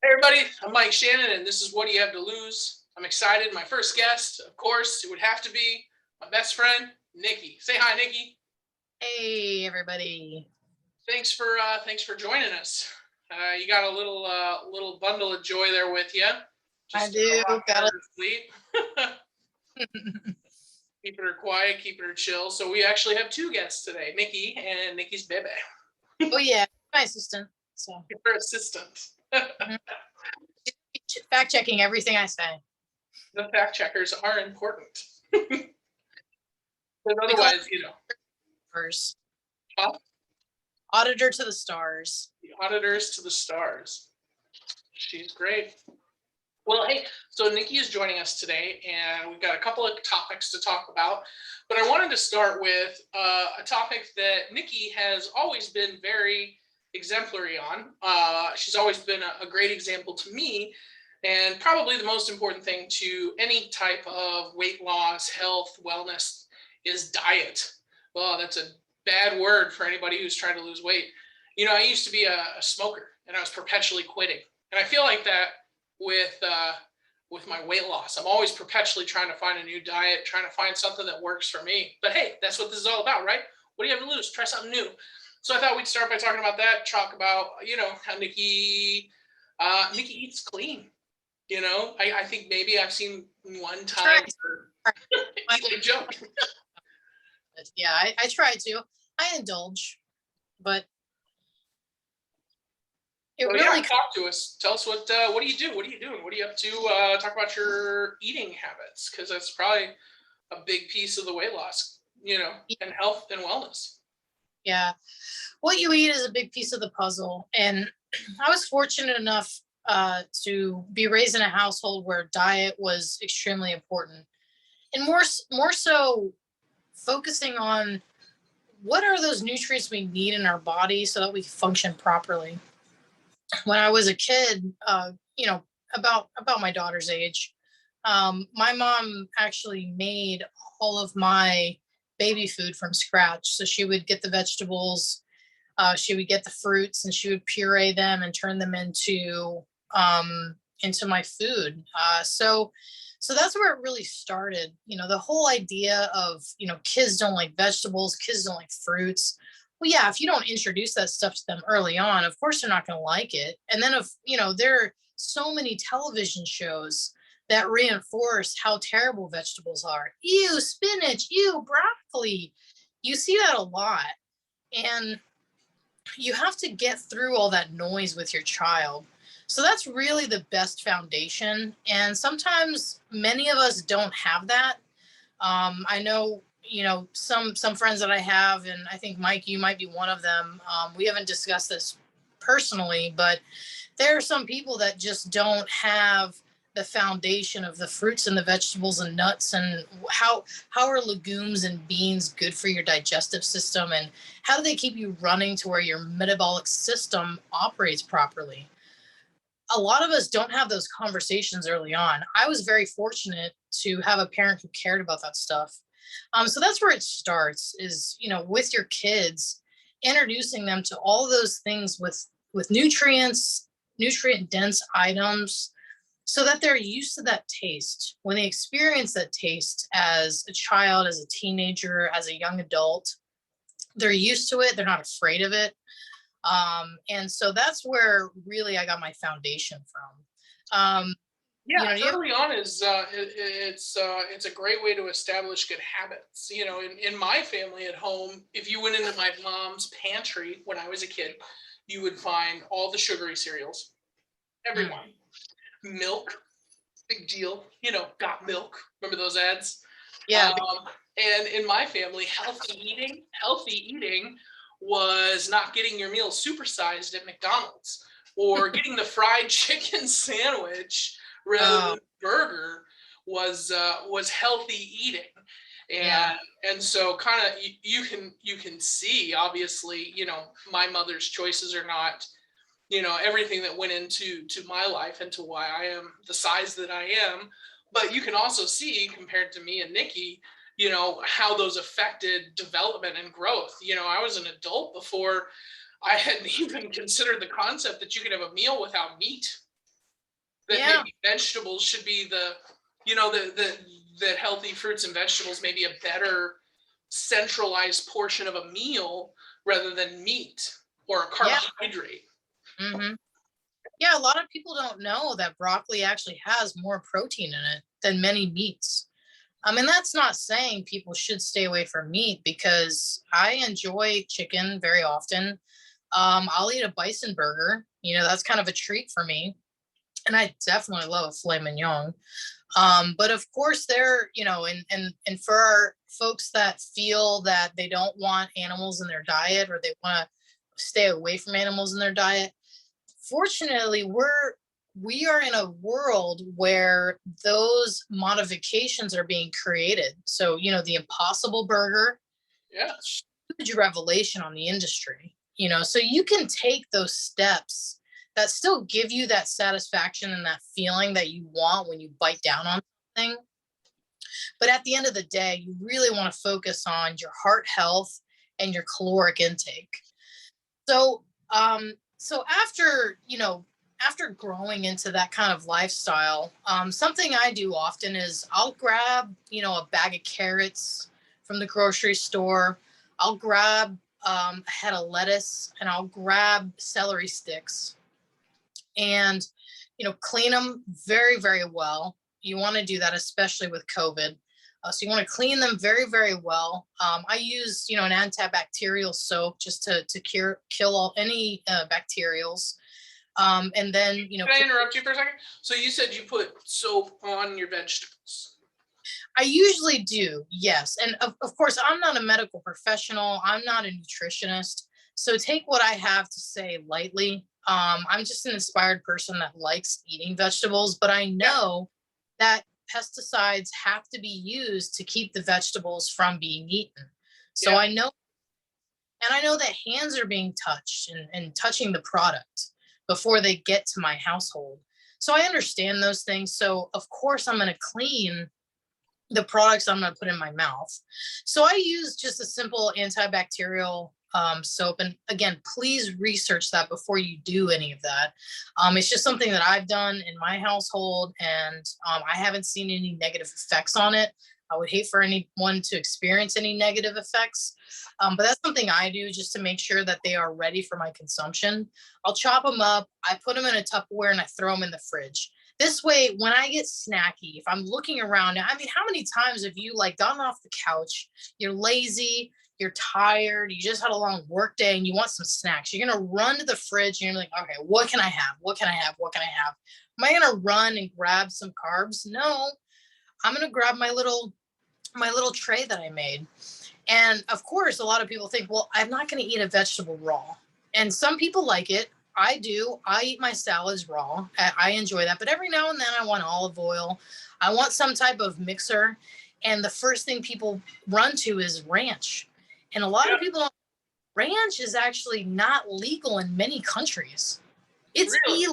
Hey everybody, I'm Mike Shannon, and this is What Do You Have to Lose? I'm excited. My first guest, of course, it would have to be my best friend, Nickie. Say hi, Nickie. Hey, everybody. Thanks for joining us. You got a little bundle of joy there with you, I just do rocking her gotta. to sleep, keeping her quiet, keeping her chill. So we actually have two guests today, Nickie and Nickie's baby, Oh yeah, my assistant. So her assistant. mhm. Fact checking everything I say. The fact checkers are important, but We call it otherwise, first huh? auditor to the stars. The auditors to the stars. She's great. Well, hey, so Nickie is joining us today, and we've got a couple of topics to talk about. But I wanted to start with a topic that Nickie has always been very exemplary on. She's always been a great example to me, and probably the most important thing to any type of weight loss, health, wellness is diet. Well, that's a bad word for anybody who's trying to lose weight. I used to be a smoker, and I was perpetually quitting, and I feel like that with my weight loss. I'm always perpetually trying to find a new diet, trying to find something that works for me. But hey, that's what this is all about, right? What do you have to lose? Try something new. So I thought we'd start by talking about that. Talk about how Nickie eats clean. I think maybe I've seen one Try. time her I, eat like junk. yeah, I try to. I indulge, but it So yeah, really. talk to us. Tell us what do you do? What are you doing? What are you up to? Talk about your eating habits, because that's probably a big piece of the weight loss, and health and wellness. Yeah, what you eat is a big piece of the puzzle, and I was fortunate enough to be raised in a household where diet was extremely important, and more so focusing on what are those nutrients we need in our body so that we function properly. When I was a kid, about my daughter's age, my mom actually made all of my baby food from scratch. So she would get the vegetables, she would get the fruits, and she would puree them and turn them into my food. So that's where it really started. The whole idea of kids don't like vegetables, kids don't like fruits. Well, yeah, if you don't introduce that stuff to them early on, of course they're not going to like it. And then if there are so many television shows that reinforce how terrible vegetables are. Ew, spinach, ew, broccoli. You see that a lot. And you have to get through all that noise with your child. So that's really the best foundation. And sometimes many of us don't have that. I know, some friends that I have, and I think Mike, you might be one of them. We haven't discussed this personally, but there are some people that just don't have the foundation of the fruits and the vegetables and nuts, and how are legumes and beans good for your digestive system, and how do they keep you running to where your metabolic system operates properly. A lot of us don't have those conversations early on. I was very fortunate to have a parent who cared about that stuff. So that's where it starts, is with your kids, introducing them to all those things with nutrients, nutrient dense items, so that they're used to that taste. When they experience that taste as a child, as a teenager, as a young adult, they're used to it. They're not afraid of it. And so that's where really I got my foundation from. Yeah, Do you have? early on is it's a great way to establish good habits. In my family at home, if you went into my mom's pantry when I was a kid, you would find all the sugary cereals, Mm, everyone, milk, big deal. Got milk. Remember those ads? yeah. And in my family, healthy eating was not getting your meal supersized at McDonald's or getting the fried chicken sandwich rather Oh, than burger was healthy eating. yeah. And so kind of you can see, obviously, my mother's choices are not, everything that went into my life and to why I am the size that I am. But you can also see, compared to me and Nickie, how those affected development and growth. I was an adult before I hadn't even considered the concept that you could have a meal without meat. that Yeah. maybe vegetables should be the, you know, that healthy fruits and vegetables may be a better centralized portion of a meal rather than meat or a Yeah. carbohydrate. Hmm. Yeah, a lot of people don't know that broccoli actually has more protein in it than many meats. I mean, that's not saying people should stay away from meat, because I enjoy chicken very often. I'll eat a bison burger. You know, that's kind of a treat for me. And I definitely love a filet mignon. But of course, you know, and for our folks that feel that they don't want animals in their diet, or they want to stay away from animals in their diet, fortunately, we are in a world where those modifications are being created. So, you know, the Impossible Burger, Yeah. huge revelation on the industry, you know, so you can take those steps that still give you that satisfaction and that feeling that you want when you bite down on something. But at the end of the day, you really want to focus on your heart health and your caloric intake. So, so after, you know, after growing into that kind of lifestyle, something I do often is I'll grab, you know, a bag of carrots from the grocery store. I'll grab a head of lettuce, and I'll grab celery sticks, and, you know, clean them very, very well. You want to do that, especially with COVID. So you want to clean them very, very well. I use, you know, an antibacterial soap just to kill all any bacterials. And then, you know, Can I interrupt you for a second? So you said you put soap on your vegetables. I usually do, yes. And of course, I'm not a medical professional. I'm not a nutritionist. So take what I have to say lightly. I'm just an inspired person that likes eating vegetables, but I know that pesticides have to be used to keep the vegetables from being eaten. So Yeah. I know, and I know that hands are being touched and touching the product before they get to my household. So I understand those things. So of course, I'm going to clean the products I'm going to put in my mouth. So I use just a simple antibacterial soap. And again, please research that before you do any of that. It's just something that I've done in my household, and I haven't seen any negative effects on it. I would hate for anyone to experience any negative effects. But that's something I do just to make sure that they are ready for my consumption. I'll chop them up, I put them in a Tupperware, and I throw them in the fridge. This way, when I get snacky, if I'm looking around, I mean, how many times have you like gotten off the couch, you're lazy, you're tired, you just had a long work day, and you want some snacks? You're gonna run to the fridge and you're like, okay, what can I have? What can I have? What can I have? Am I gonna run and grab some carbs? No, I'm gonna grab my little tray that I made. And of course, a lot of people think, well, I'm not gonna eat a vegetable raw. And some people like it. I do. I eat my salads raw. I enjoy that. But every now and then I want olive oil. I want some type of mixer. And the first thing people run to is ranch. And a lot of people don't, ranch is actually not legal in many countries. It's Really?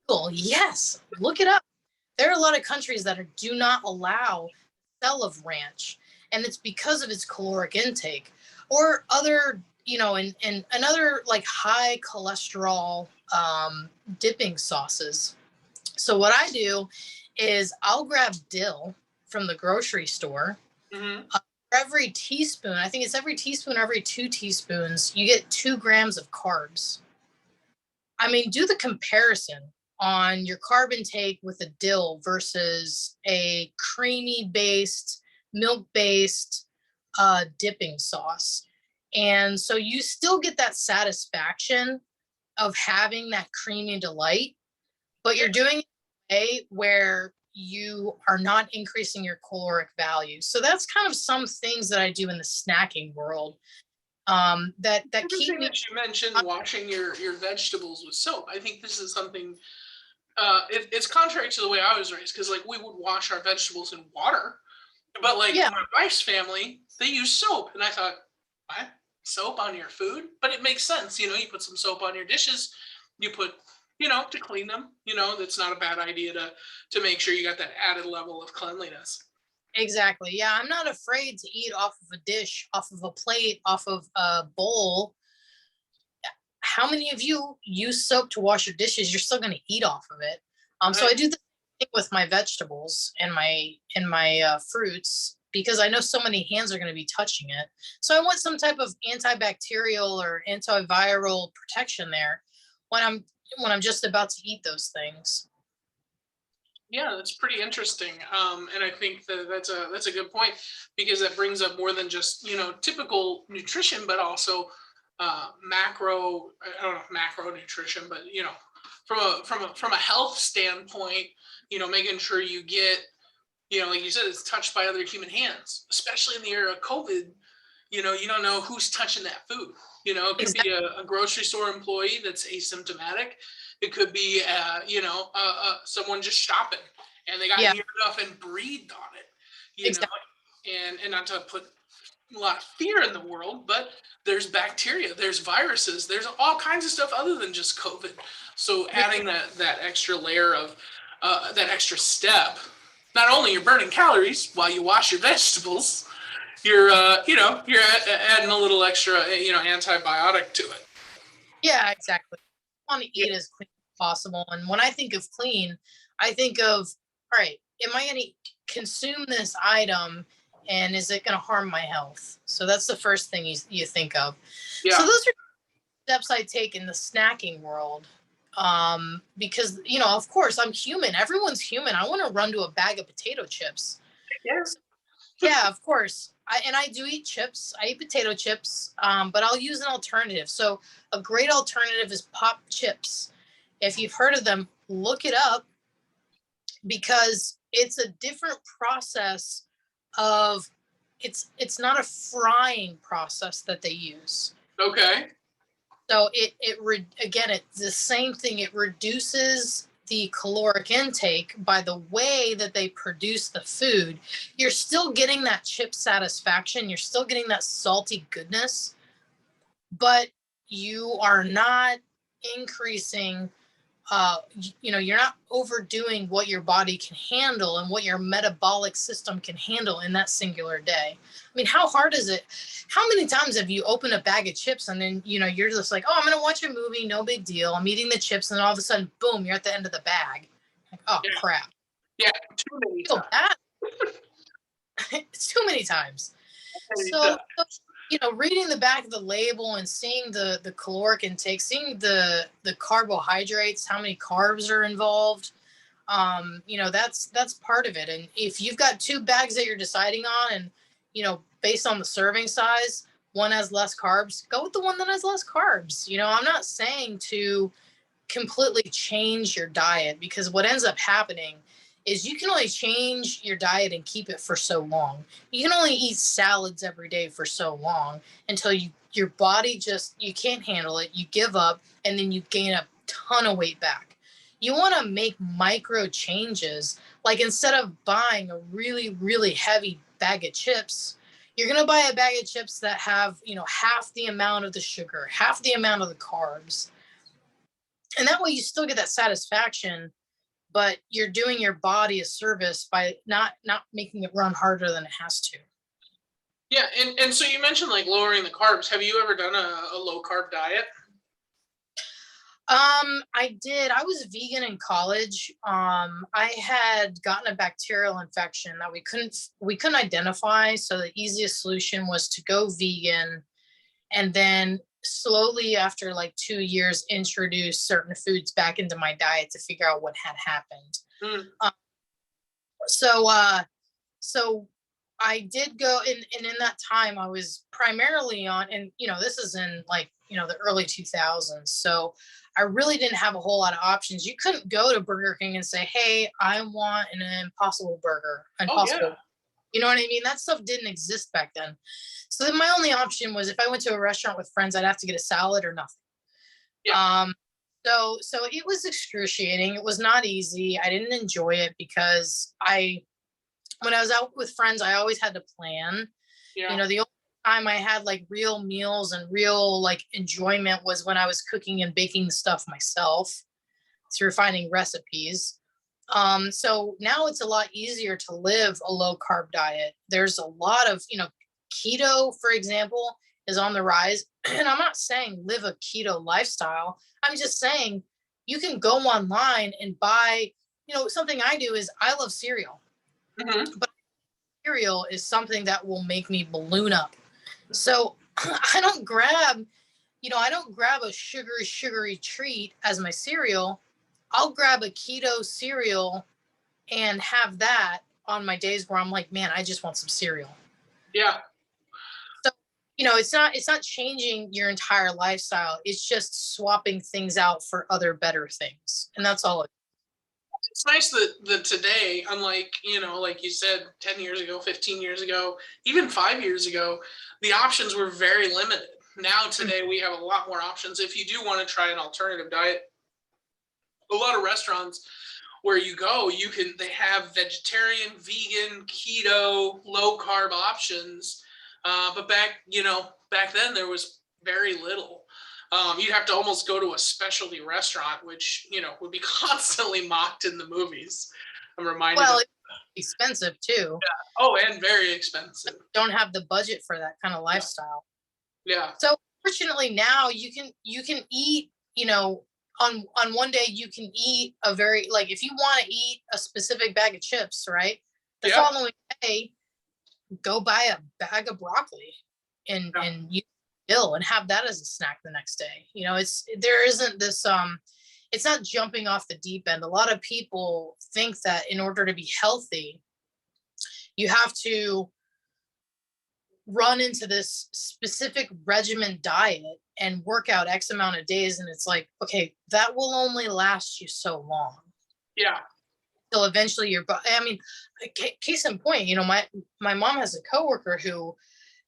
illegal. Yes. Look it up. There are a lot of countries that do not allow the sale of ranch. And it's because of its caloric intake, or other, you know, and another like high cholesterol dipping sauces. So what I do is I'll grab dill from the grocery store. Mm-hmm. Every teaspoon, I think it's every teaspoon, every 2 teaspoons, you get 2 grams of carbs. I mean, do the comparison on your carb intake with a dill versus a creamy based, milk based dipping sauce. And so you still get that satisfaction of having that creamy delight, but you're doing it in a way where you are not increasing your caloric value. So that's kind of some things that I do in the snacking world, that keep me. That you mentioned washing your vegetables with soap. I think this is something. It's contrary to the way I was raised, because like we would wash our vegetables in water, but like Yeah, my wife's family, they use soap, and I thought, what? Soap on your food? But it makes sense, you know. You put some soap on your dishes, you put, you know, to clean them. You know, that's not a bad idea to make sure you got that added level of cleanliness. exactly. Yeah, I'm not afraid to eat off of a dish, off of a plate, off of a bowl. How many of you use soap to wash your dishes? You're still going to eat off of it. So Right. I do the thing with my vegetables and my fruits, because I know so many hands are going to be touching it. So I want some type of antibacterial or antiviral protection there when I'm just about to eat those things. Yeah, that's pretty interesting. And I think that that's a good point, because that brings up more than just, typical nutrition, but also macro. I don't know if macro nutrition, but from a health standpoint, making sure you get, like you said, it's touched by other human hands, especially in the era of COVID. You don't know who's touching that food. It could be Exactly. a grocery store employee that's asymptomatic. It could be, someone just shopping and they got Yeah, near enough and breathed on it, you know, exactly. and not to put a lot of fear in the world, but there's bacteria, there's viruses, there's all kinds of stuff other than just COVID. So adding that extra layer of that extra step, not only you're burning calories while you wash your vegetables, you're adding a little extra, antibiotic to it. Yeah, exactly. I want to Yeah. eat as clean as possible. And when I think of clean, I think of, all right, am I going to consume this item and is it going to harm my health? So that's the first thing you think of. So Yeah. those are steps I take in the snacking world. Because, of course, I'm human. Everyone's human. I want to run to a bag of potato chips. Yeah. So, yeah, of course. I do eat chips. I eat potato chips, but I'll use an alternative. So a great alternative is pop chips. If you've heard of them, look it up, because it's a different process of it's not a frying process that they use. Okay. So again, it's the same thing. It reduces the caloric intake by the way that they produce the food. You're still getting that chip satisfaction. You're still getting that salty goodness, but you are not increasing, you're not overdoing what your body can handle and what your metabolic system can handle in that singular day. I mean, how hard is it? How many times have you opened a bag of chips and then, you're just like, oh, I'm going to watch a movie. No big deal. I'm eating the chips. And then all of a sudden, boom, you're at the end of the bag. Like, oh, Yeah. crap. Yeah. Too many Feel times. bad. It's too many times. Many So, times. reading the back of the label and seeing the caloric intake, seeing the carbohydrates, how many carbs are involved, that's part of it. And if you've got two bags that you're deciding on, and based on the serving size, one has less carbs, go with the one that has less carbs. I'm not saying to completely change your diet, because what ends up happening is you can only change your diet and keep it for so long. You can only eat salads every day for so long until your body just, you can't handle it, you give up, and then you gain a ton of weight back. You want to make micro changes. Like, instead of buying a really, really heavy bag of chips, you're going to buy a bag of chips that have, half the amount of the sugar, half the amount of the carbs. And that way you still get that satisfaction, but you're doing your body a service by not making it run harder than it has to. Yeah. And so you mentioned like lowering the carbs. Have you ever done a low carb diet? I did. I was vegan in college. I had gotten a bacterial infection that we couldn't identify. So the easiest solution was to go vegan, and then slowly, after like 2 years, introduce certain foods back into my diet to figure out what had happened. Mm. So so I did go in, and in that time I was primarily on, and this is in, like, the early 2000s. So I really didn't have a whole lot of options. You couldn't go to Burger King and say, hey, I want an impossible burger. Oh yeah. Impossible. You know what I mean? That stuff didn't exist back then. So then my only option was, if I went to a restaurant with friends, I'd have to get a salad or nothing. Yeah. So it was excruciating. It was not easy. I didn't enjoy it because when I was out with friends, I always had to plan. Yeah. The only time I had like real meals and real like enjoyment was when I was cooking and baking the stuff myself through finding recipes. So now it's a lot easier to live a low carb diet. There's a lot of, keto, for example, is on the rise. And I'm not saying live a keto lifestyle. I'm just saying you can go online and buy something I do is I love cereal. Mhm. But cereal is something that will make me balloon up. So I don't grab, I don't grab a sugary treat as my cereal. I'll grab a keto cereal and have that on my days where I'm like, man, I just want some cereal. Yeah. So, it's not changing your entire lifestyle. It's just swapping things out for other better things. And that's all. It's nice that today, unlike, like you said, 10 years ago, 15 years ago, even 5 years ago, the options were very limited. Now, today, we have a lot more options. If you do want to try an alternative diet, a lot of restaurants where you go, they have vegetarian, vegan, keto, low carb options. But back then there was very little. You'd have to almost go to a specialty restaurant, which would be constantly mocked in the movies. I'm reminded Well, of. it's expensive too. Oh, and very expensive. Don't have the budget for that kind of lifestyle. Yeah. So fortunately now you can eat, on one day you can eat a very, like, if you want to eat a specific bag of chips, right? The Yeah. following day, go buy a bag of broccoli and Yeah. and you ill and have that as a snack the next day. There isn't this it's not jumping off the deep end. A lot of people think that in order to be healthy, you have to run into this specific regimen diet and work out X amount of days. And it's like, okay, that will only last you so long. Yeah. Till eventually case in point, my mom has a coworker who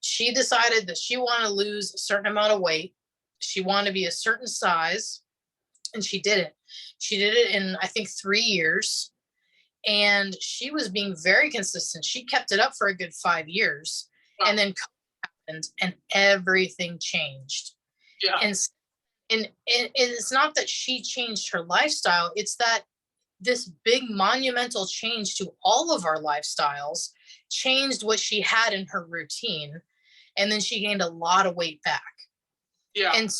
she decided that she wanted to lose a certain amount of weight. She wanted to be a certain size, and she did it. She did it in, I think, 3 years. And she was being very consistent. She kept it up for a good 5 years. Wow. And then happened and everything changed. Yeah. And it's not that she changed her lifestyle, it's that this big monumental change to all of our lifestyles changed what she had in her routine, and then she gained a lot of weight back. Yeah. And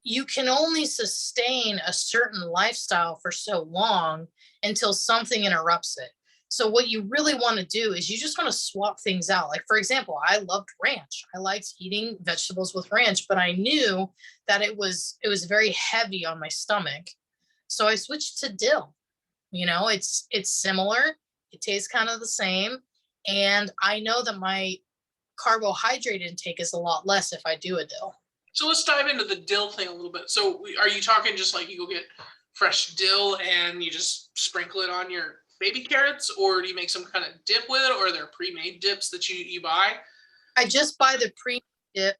you can only sustain a certain lifestyle for so long until something interrupts it. So what you really want to do is you just want to swap things out. Like, for example, I loved ranch. I liked eating vegetables with ranch, but I knew that it was very heavy on my stomach. So I switched to dill. It's similar. It tastes kind of the same. And I know that my carbohydrate intake is a lot less if I do a dill. So let's dive into the dill thing a little bit. So are you talking just like you go get fresh dill and you just sprinkle it on your baby carrots, or do you make some kind of dip with it, or are there pre-made dips that you buy? I just buy the pre-dip.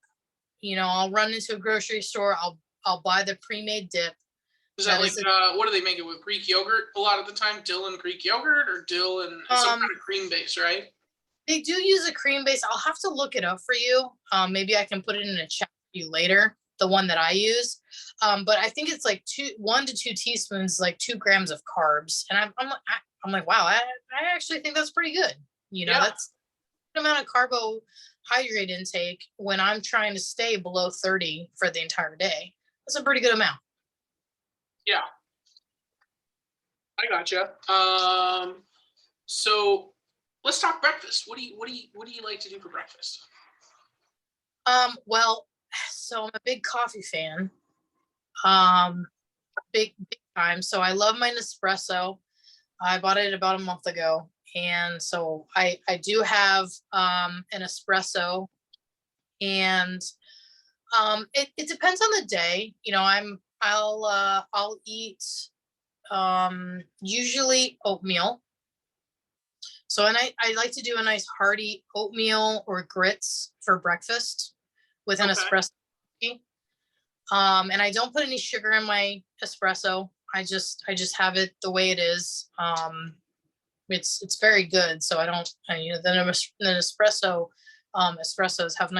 I'll run into a grocery store. I'll buy the pre-made dip. Is that like what do they make it with? Greek yogurt a lot of the time? Dill and Greek yogurt, or dill and some kind of cream base, right? They do use a cream base. I'll have to look it up for you. Maybe I can put it in a chat for you later, the one that I use. But I think it's like 1 to 2 teaspoons, like 2 grams of carbs. And I'm like, wow, I actually think that's pretty good. Yeah. That's the amount of carbohydrate intake when I'm trying to stay below 30 for the entire day. That's a pretty good amount. Yeah. I gotcha. So let's talk breakfast. What do you like to do for breakfast? Well, so I'm a big coffee fan. Big time. So I love my Nespresso. I bought it about a month ago. And so I do have an espresso, and it depends on the day. I'll eat usually oatmeal. So, and I like to do a nice hearty oatmeal or grits for breakfast with an espresso. And I don't put any sugar in my espresso. I just have it the way it is. It's very good. So I don't, the espresso, espressos have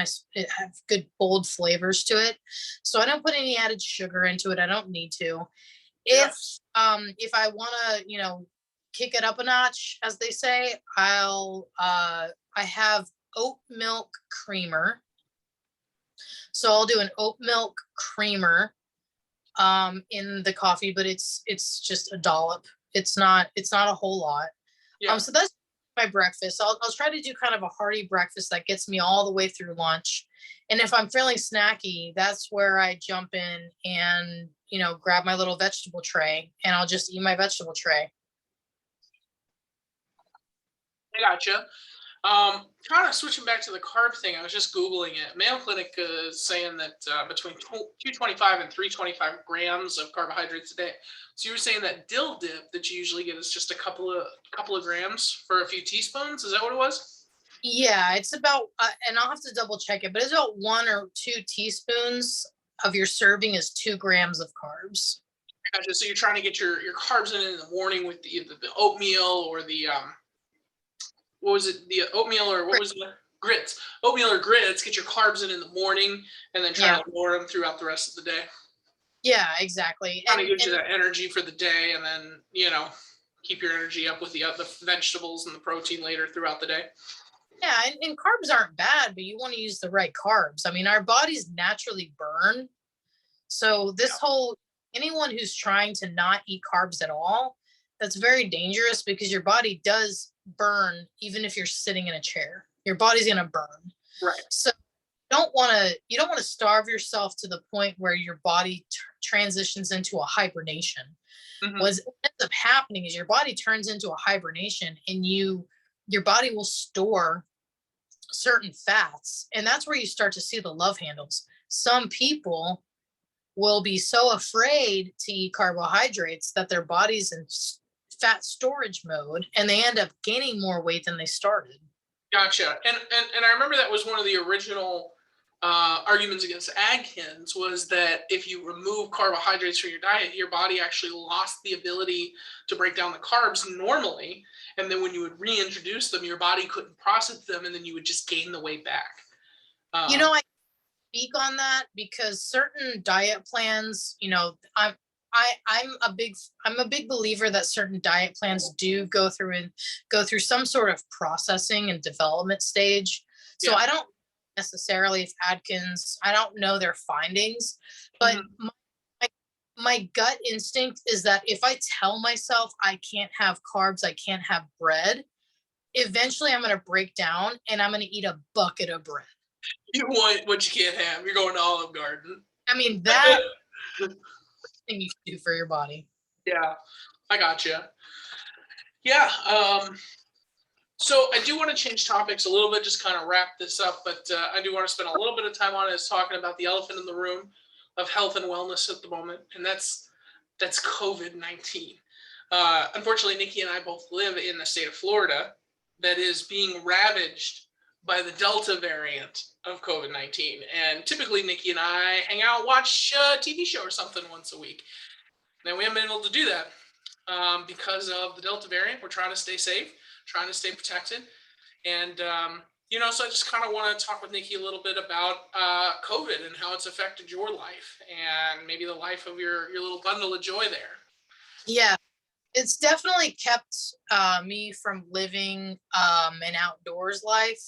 good bold flavors to it. So I don't put any added sugar into it. I don't need to. If I want to, kick it up a notch, as they say, I have oat milk creamer. So I'll do an oat milk creamer in the coffee, but it's just a dollop. It's not a whole lot. Yeah. So that's my breakfast. I'll try to do kind of a hearty breakfast that gets me all the way through lunch. And if I'm feeling snacky, that's where I jump in and, grab my little vegetable tray and I'll just eat my vegetable tray. I gotcha. Kind of switching back to the carb thing, I was just Googling it. Mayo Clinic is saying that between 225 and 325 grams of carbohydrates a day. So you were saying that dill dip that you usually get is just a couple of grams for a few teaspoons. Is that what it was? Yeah, it's about, and I'll have to double check it, but it's about 1 or 2 teaspoons of your serving is 2 grams of carbs. Gotcha. So you're trying to get your carbs in the morning with the oatmeal or the what was it? The oatmeal or what was it? Grits. Oatmeal or grits. Get your carbs in the morning, and then try Yeah. to lower them throughout the rest of the day. Yeah, exactly. Kind of gives you that energy for the day, and then keep your energy up with the vegetables and the protein later throughout the day. Yeah, and carbs aren't bad, but you want to use the right carbs. I mean, our bodies naturally burn. So this whole anyone who's trying to not eat carbs at all, that's very dangerous because your body does burn even if you're sitting in a chair. Your body's going to burn. Right. So you don't want to starve yourself to the point where your body transitions into a hibernation. Mm-hmm. What ends up happening is your body turns into a hibernation and your body will store certain fats, and that's where you start to see the love handles. Some people will be so afraid to eat carbohydrates that their body's in fat storage mode and they end up gaining more weight than they started. Gotcha. And I remember that was one of the original arguments against Atkins, was that if you remove carbohydrates from your diet, your body actually lost the ability to break down the carbs normally. And then when you would reintroduce them, your body couldn't process them, and then you would just gain the weight back. I speak on that because certain diet plans, I'm a big believer that certain diet plans do go through some sort of processing and development stage. So Yeah. I don't necessarily, if Atkins, I don't know their findings, but my gut instinct is that if I tell myself I can't have carbs, I can't have bread, eventually I'm going to break down and I'm going to eat a bucket of bread. You want what you can't have. You're going to Olive Garden. I mean, that thing you can do for your body. Yeah, I gotcha. Yeah. So I do want to change topics a little bit, just kind of wrap this up, but I do want to spend a little bit of time on it, is talking about the elephant in the room of health and wellness at the moment, and that's COVID-19. Unfortunately, Nickie and I both live in the state of Florida that is being ravaged by the Delta variant of COVID-19. And typically, Nickie and I hang out, watch a TV show or something once a week. Now, we haven't been able to do that because of the Delta variant. We're trying to stay safe, trying to stay protected. And, so I just kind of want to talk with Nickie a little bit about COVID and how it's affected your life and maybe the life of your little bundle of joy there. Yeah, it's definitely kept me from living an outdoors life.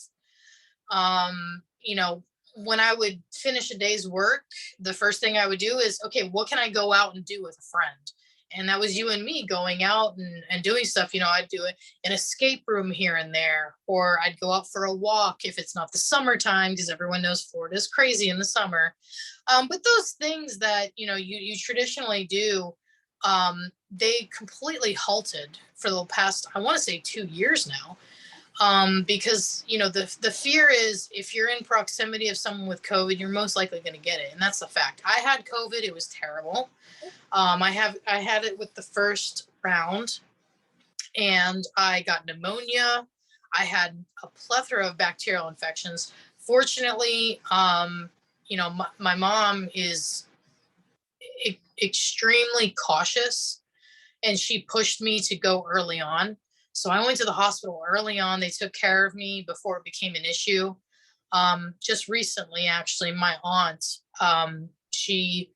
When I would finish a day's work, the first thing I would do is, okay, what can I go out and do with a friend? And that was you and me going out and doing stuff. I'd do an escape room here and there, or I'd go out for a walk if it's not the summertime, because everyone knows Florida is crazy in the summer. But those things that, you traditionally do, they completely halted for the past, I want to say 2 years now. Because the fear is if you're in proximity of someone with COVID, you're most likely going to get it, and that's the fact. I had COVID; it was terrible. I had it with the first round, and I got pneumonia. I had a plethora of bacterial infections. Fortunately, my mom is extremely cautious, and she pushed me to go early on. So I went to the hospital early on. They took care of me before it became an issue. Just recently, actually, my aunt, she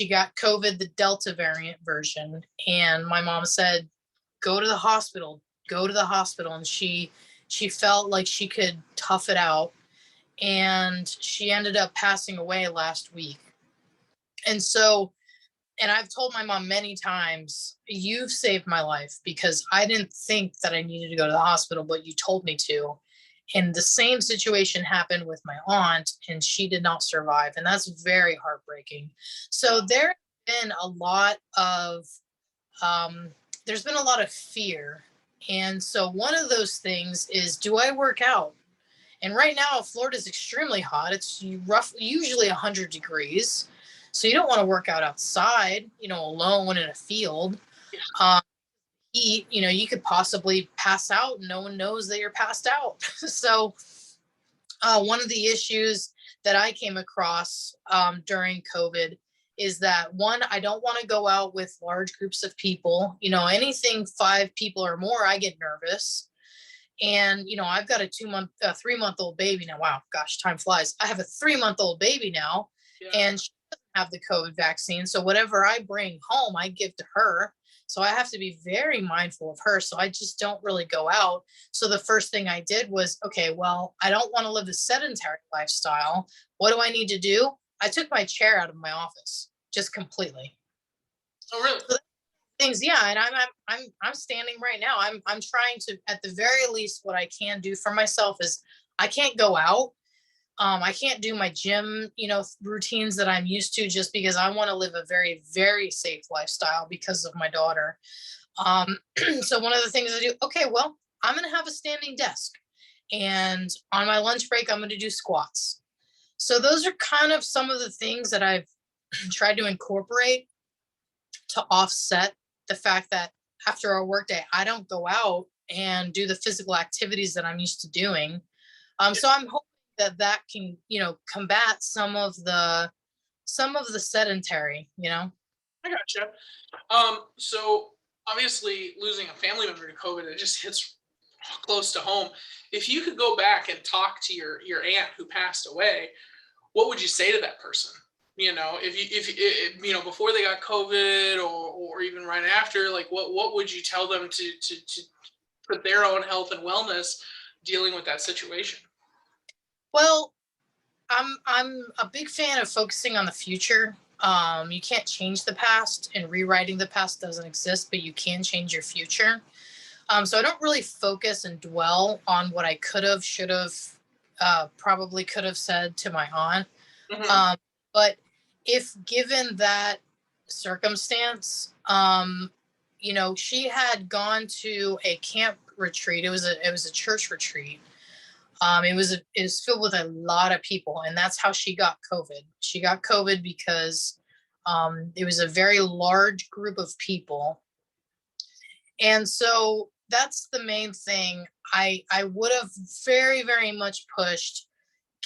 got COVID, the Delta variant version. And my mom said, go to the hospital. And she felt like she could tough it out. And she ended up passing away last week. And so And I've told my mom many times, you've saved my life because I didn't think that I needed to go to the hospital, but you told me to. And the same situation happened with my aunt, and she did not survive. And that's very heartbreaking. So there have been a lot of, um, there's been a lot of fear. And so one of those things is, do I work out? And right now, Florida is extremely hot. It's usually 100 degrees. So you don't want to work out outside, alone in a field. Yeah. Um, Heat, you could possibly pass out and no one knows that you're passed out. So one of the issues that I came across during COVID is that, one, I don't want to go out with large groups of people. Anything 5 people or more, I get nervous. And I've got a 3-month-old baby now. Wow, gosh, time flies. I have a 3-month-old baby now, Yeah. and she doesn't have the COVID vaccine. So whatever I bring home, I give to her. So I have to be very mindful of her. So I just don't really go out. So the first thing I did was, okay, well, I don't want to live a sedentary lifestyle. What do I need to do? I took my chair out of my office just completely. Oh, really? So things, yeah, and I'm standing right now. I'm trying to, at the very least, what I can do for myself is, I can't go out. I can't do my gym, routines that I'm used to, just because I want to live a very, very safe lifestyle because of my daughter. So one of the things I do, okay, well, I'm going to have a standing desk, and on my lunch break, I'm going to do squats. So those are kind of some of the things that I've tried to incorporate to offset the fact that after a workday, I don't go out and do the physical activities that I'm used to doing. So I'm hoping that can, combat some of the sedentary. I gotcha. So obviously losing a family member to COVID, it just hits close to home. If you could go back and talk to your aunt who passed away, what would you say to that person? If before they got COVID, or even right after, like what would you tell them to put their own health and wellness dealing with that situation? Well, I'm a big fan of focusing on the future. You can't change the past, and rewriting the past doesn't exist, but you can change your future. So I don't really focus and dwell on what I could have, should have, probably could have said to my aunt. Hmm. Um, but if given that circumstance, she had gone to a camp retreat. It was a church retreat. It was filled with a lot of people, and that's how she got COVID. She got COVID because it was a very large group of people, and so that's the main thing. I would have very, very much pushed.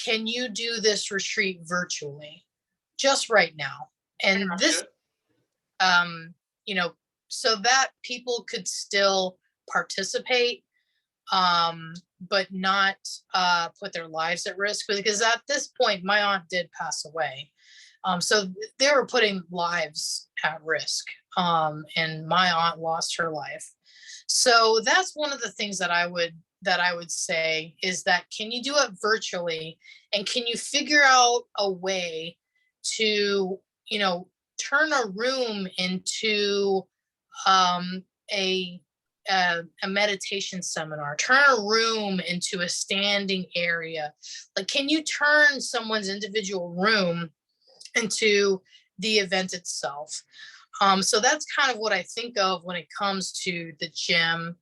Can you do this retreat virtually, just right now? I And this, gotcha. um, you know, so that people could still participate, but not put their lives at risk. Because at this point, my aunt did pass away. So they were putting lives at risk. And my aunt lost her life. So that's one of the things that I would say is that, can you do it virtually, and can you figure out a way to, turn a room into um, a a meditation seminar, turn a room into a standing area. Like, can you turn someone's individual room into the event itself? So that's kind of what I think of when it comes to the gym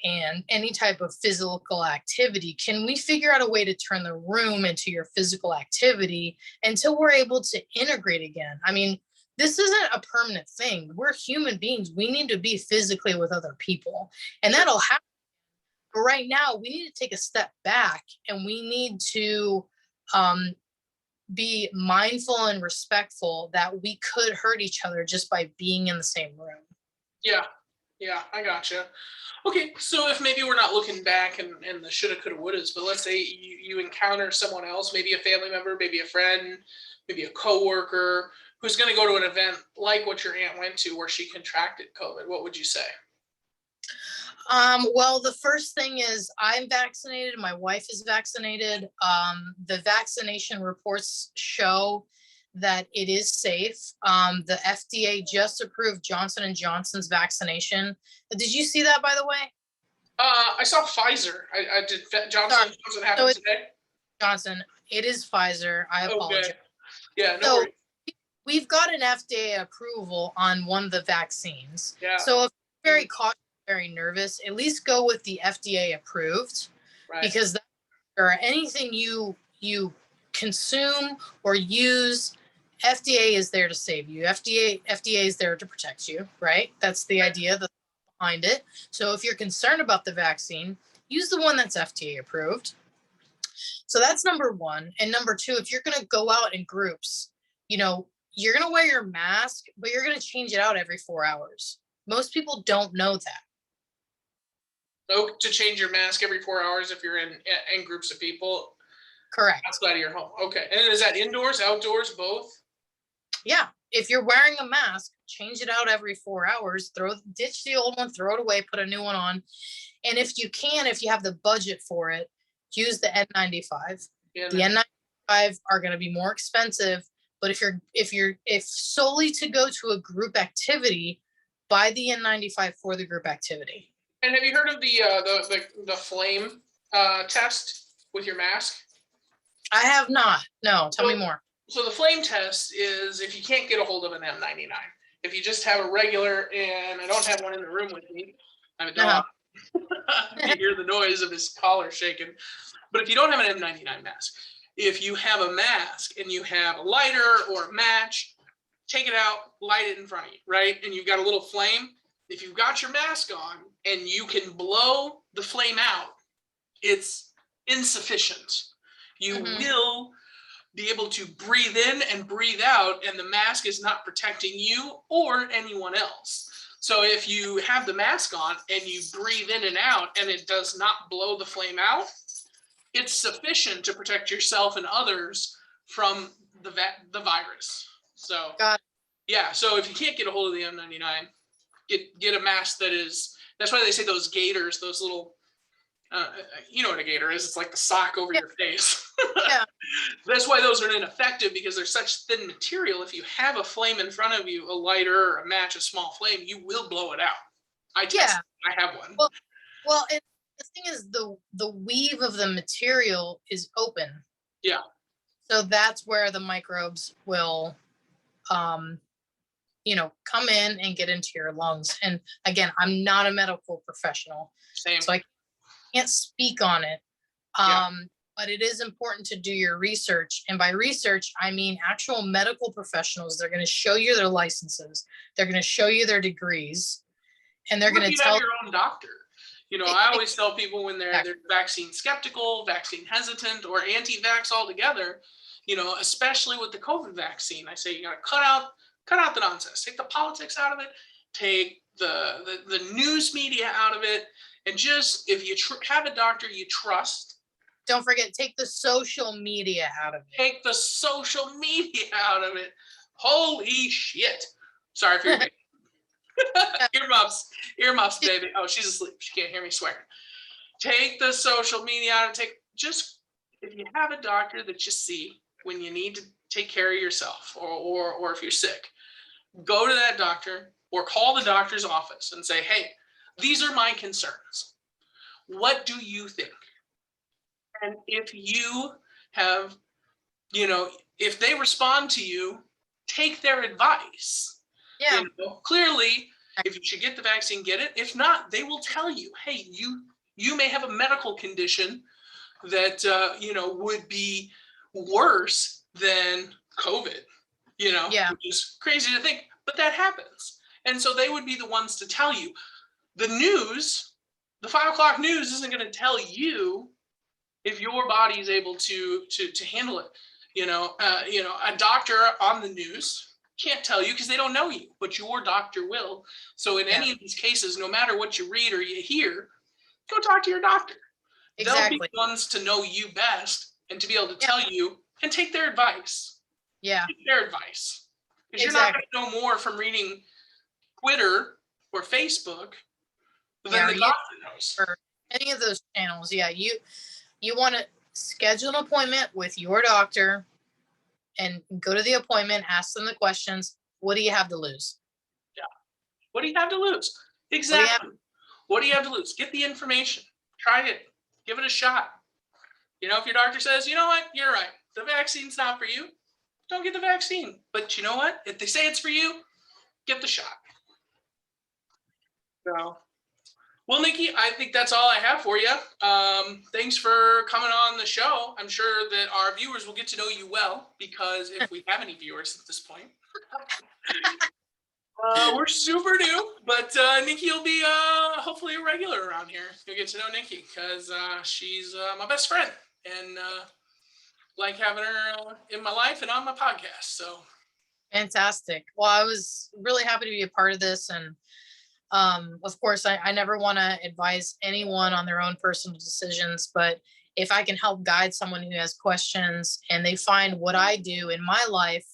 and any type of physical activity. Can we figure out a way to turn the room into your physical activity until we're able to integrate again? I mean, this isn't a permanent thing. We're human beings. We need to be physically with other people, and Sure. that'll happen. But right now, we need to take a step back, and we need to um, be mindful and respectful that we could hurt each other just by being in the same room. Yeah. Yeah, I gotcha. Okay, so if maybe we're not looking back and the shoulda, coulda, wouldas, but let's say you encounter someone else, maybe a family member, maybe a friend, maybe a coworker, who's going to go to an event like what your aunt went to, where she contracted COVID. What would you say? Well, the first thing is, I'm vaccinated. My wife is vaccinated. The vaccination reports show that it is safe. The FDA just approved Johnson and Johnson's vaccination. Did you see that, by the way? I saw Pfizer. I did Johnson. Sorry. Johnson happened today. Johnson. It is Pfizer. I apologize. Okay. Yeah, no So worries. we've got an FDA approval on one of the vaccines. Yeah. So if you're very cautious, very nervous, at least go with the FDA approved, Right. because or anything you consume or use, FDA is there to save you. FDA is there to protect you, right? That's the idea behind it. So if you're concerned about the vaccine, use the one that's FDA approved. So that's number one. And number two, if you're going to go out in groups, you're going to wear your mask, but you're going to change it out every 4 hours. Most people don't know that. So to change your mask every 4 hours if you're in groups of people. Correct. Outside of your home. Okay. And is that indoors, outdoors, both? Yeah. If you're wearing a mask, change it out every 4 hours, ditch the old one, throw it away, put a new one on. And if you have the budget for it, use the N95. Yeah, the N95 are going to be more expensive, but if solely to go to a group activity, buy the N95 for the group activity. And have you heard of the flame test with your mask? I have not. No, tell me more. So the flame test is if you can't get a hold of an M99, if you just have a regular, and I don't have one in the room with me, I have a dog. You hear the noise of his collar shaking. But if you don't have an M99 mask, if you have a mask and you have a lighter or a match, take it out, light it in front of you, right? And you've got a little flame. If you've got your mask on and you can blow the flame out, it's insufficient. You will be able to breathe in and breathe out, and the mask is not protecting you or anyone else. So if you have the mask on and you breathe in and out and it does not blow the flame out, it's sufficient to protect yourself and others from the virus. So yeah, so if you can't get a hold of the M99, get a mask that's why they say those gaiters, those little, you know what a gaiter is, it's like the sock over your face. Yeah. That's why those are ineffective, because they're such thin material. If you have a flame in front of you, a lighter or a match, a small flame, you will blow it out. I have one. Well, and the thing is, the weave of the material is open. Yeah. So that's where the microbes will, come in and get into your lungs. And again, I'm not a medical professional, so I can't speak on it. But it is important to do your research. And by research, I mean actual medical professionals. They're going to show you their licenses. They're going to show you their degrees. And they're going to tell you your own doctor. I always tell people when they're vaccine skeptical, vaccine hesitant, or anti-vax altogether, especially with the COVID vaccine, I say you got to cut out the nonsense. Take the politics out of it. Take the news media out of it. And just, if you have a doctor you trust. Don't forget, take the social media out of it. Take the social media out of it. Holy shit. Sorry for your earmuffs, baby. Oh, she's asleep. She can't hear me swearing. Take the social media out of it. If you have a doctor that you see when you need to take care of yourself, or if you're sick, go to that doctor or call the doctor's office and say, hey, these are my concerns. What do you think? And if you have, if they respond to you, take their advice. Yeah. Clearly, if you should get the vaccine, get it. If not, they will tell you, hey, you may have a medical condition that, would be worse than COVID, which is crazy to think, but that happens. And so they would be the ones to tell you. The news, the 5 o'clock news isn't going to tell you if your body is able to handle it. A doctor on the news can't tell you because they don't know you, but your doctor will. So in any of these cases, no matter what you read or you hear, go talk to your doctor. Exactly. They'll be the ones to know you best and to be able to tell you and take their advice. Yeah. Take their advice. Because you're not going to know more from reading Twitter or Facebook than the doctor knows. Or any of those channels. Yeah. You want to schedule an appointment with your doctor and go to the appointment, ask them the questions. What do you have to lose? Yeah. What do you have to lose? Exactly. What do you have to lose? Get the information. Try it. Give it a shot. If your doctor says, you know what, you're right, the vaccine's not for you, don't get the vaccine. But you know what? If they say it's for you, get the shot. So, well, Nickie, I think that's all I have for you. Thanks for coming on the show. I'm sure that our viewers will get to know you well, because if we have any viewers at this point, we're super new, but Nickie will be hopefully a regular around here. You'll get to know Nickie because she's my best friend, and like having her in my life and on my podcast. So Fantastic. Well, I was really happy to be a part of this. And of course, I never want to advise anyone on their own personal decisions, but if I can help guide someone who has questions and they find what I do in my life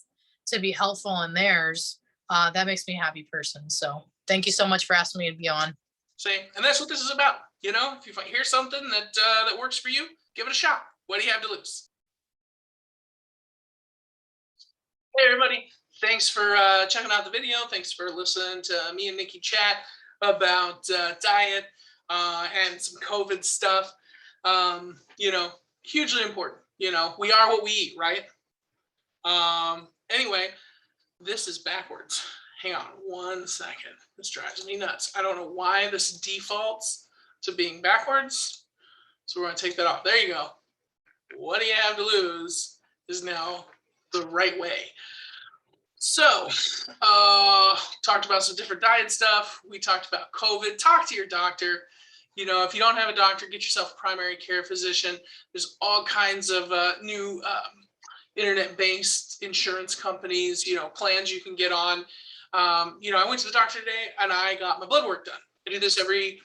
to be helpful in theirs, that makes me a happy person. So thank you so much for asking me to be on. see, and that's what this is about. If you hear something that works for you, give it a shot. What do you have to lose? Hey, everybody. Thanks for checking out the video. Thanks for listening to me and Nickie chat about diet and some COVID stuff. Hugely important. We are what we eat, right? Anyway, this is backwards. Hang on 1 second. This drives me nuts. I don't know why this defaults to being backwards. So we're going to take that off. There you go. What do you have to lose is now the right way. So, talked about some different diet stuff. We talked about COVID. Talk to your doctor. If you don't have a doctor, get yourself a primary care physician. There's all kinds of new internet-based insurance companies, plans you can get on. I went to the doctor today and I got my blood work done. I do this every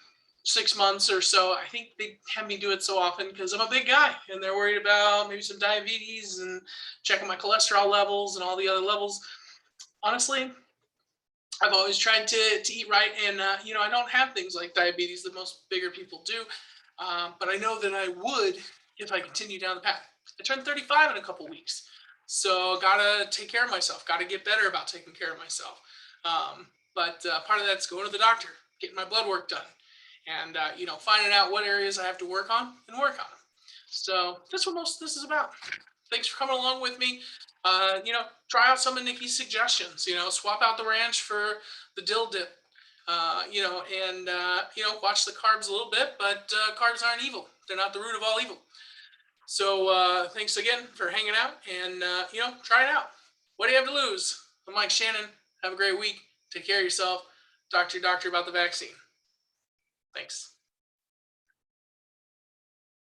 6 months or so. I think they have me do it so often because I'm a big guy and they're worried about maybe some diabetes and checking my cholesterol levels and all the other levels. Honestly, I've always tried to eat right, and I don't have things like diabetes that most bigger people do, but I know that I would if I continue down the path. I turned 35 in a couple weeks, so gotta take care of myself. Gotta get better about taking care of myself. But part of that's going to the doctor, getting my blood work done, and finding out what areas I have to work on and work on them. So that's what most of this is about. Thanks for coming along with me. Try out some of Nickie's suggestions. Swap out the ranch for the dill dip. And watch the carbs a little bit, but carbs aren't evil. They're not the root of all evil. So thanks again for hanging out, and try it out. What do you have to lose? I'm Mike Shannon. Have a great week. Take care of yourself. Talk to your doctor about the vaccine. Thanks.